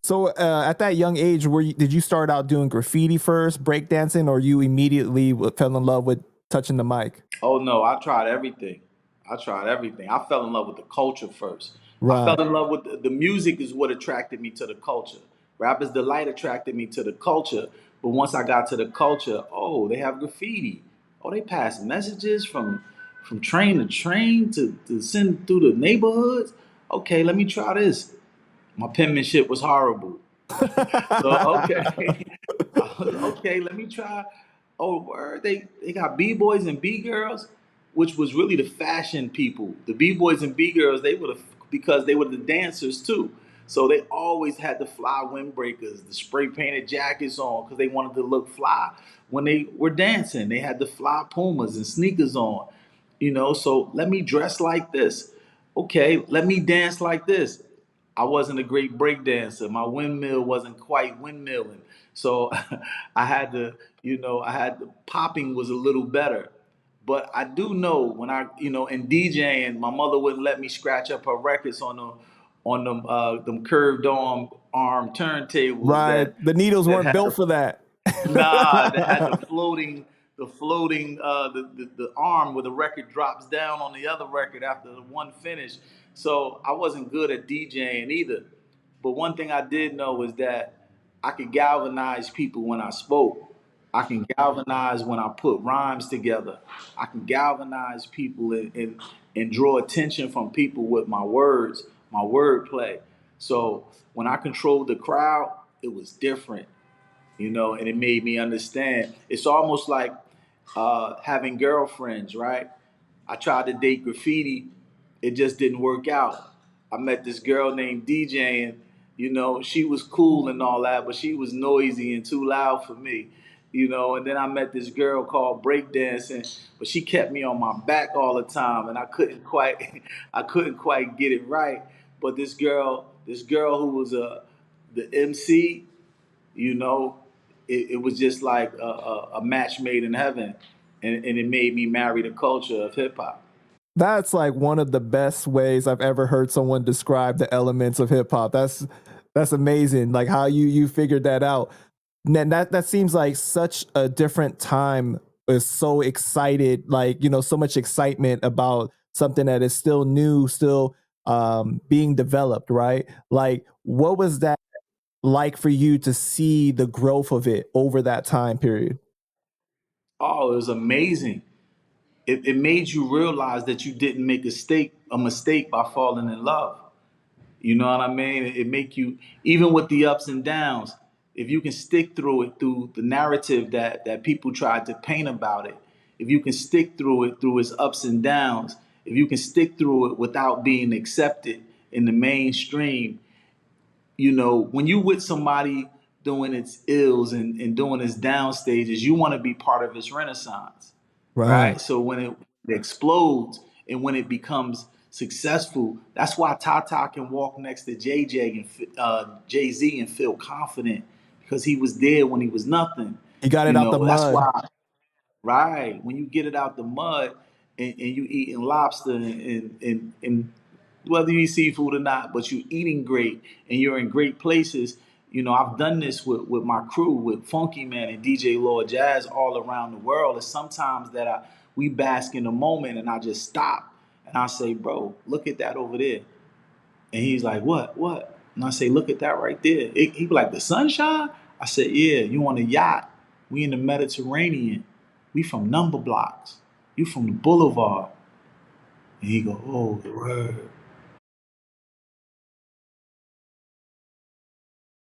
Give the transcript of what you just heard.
So at that young age, did you start out doing graffiti first, breakdancing, or you immediately fell in love with touching the mic? Oh no, I tried everything. I tried everything. I fell in love with the culture first. I fell Right. in love with the music is what attracted me to the culture. Rappers Delight attracted me to the culture. But once I got to the culture, oh, they have graffiti. Oh, they pass messages from train to train to send through the neighborhoods. Okay, let me try this. My penmanship was horrible. So okay, okay, let me try. Oh, word, they got b boys and b girls, which was really the fashion people. The b boys and b girls, they were because they were the dancers too. So they always had the fly windbreakers, the spray painted jackets on because they wanted to look fly when they were dancing. They had the fly pumas and sneakers on, So let me dress like this. Okay, let me dance like this. I wasn't a great break dancer. My windmill wasn't quite windmilling. So I had to, popping was a little better. But I do know when in DJing, my mother wouldn't let me scratch up her records on them curved arm turntables Right. The needles that weren't had built for that. that had the arm where the record drops down on the other record after the one finish. So I wasn't good at DJing either. But one thing I did know was that I could galvanize people when I spoke. I can galvanize when I put rhymes together. I can galvanize people and draw attention from people with my words, my wordplay. So when I controlled the crowd, it was different, and it made me understand. It's almost like having girlfriends, right? I tried to date graffiti, it just didn't work out. I met this girl named DJ, and she was cool and all that, but she was noisy and too loud for me. And then I met this girl called breakdancing, but she kept me on my back all the time, and I couldn't quite, I couldn't quite get it right. But this girl who was the MC, you know, it was just like a match made in heaven, and it made me marry the culture of hip hop. That's like one of the best ways I've ever heard someone describe the elements of hip hop. That's amazing. Like how you figured that out. And that seems like such a different time. Is so excited, like so much excitement about something that is still new, still being developed, right? Like, what was that like for you to see the growth of it over that time period? Oh, it was amazing. It made you realize that you didn't make a mistake by falling in love. You know what I mean? It make you, even with the ups and downs, if you can stick through it through the narrative that people tried to paint about it, if you can stick through it through its ups and downs, if you can stick through it without being accepted in the mainstream, when you with somebody doing its ills and doing its down stages, you want to be part of its renaissance, Right. right? So when it explodes and when it becomes successful, that's why Tata can walk next to JJ and Jay Z and feel confident because he was there when he was nothing. You got it out the That's mud. why, right? When you get it out the mud and you eating lobster and whether you eat seafood or not, but you're eating great and you're in great places. I've done this with my crew, with Funky Man and DJ L.O.T.U.G all around the world. It's sometimes that we bask in the moment and I just stop and I say, bro, look at that over there. And he's like, what? And I say, look at that right there. He be like, the sunshine? I said, yeah, you on a yacht. We in the Mediterranean. We from number blocks. You from the boulevard. And he go, oh, the word.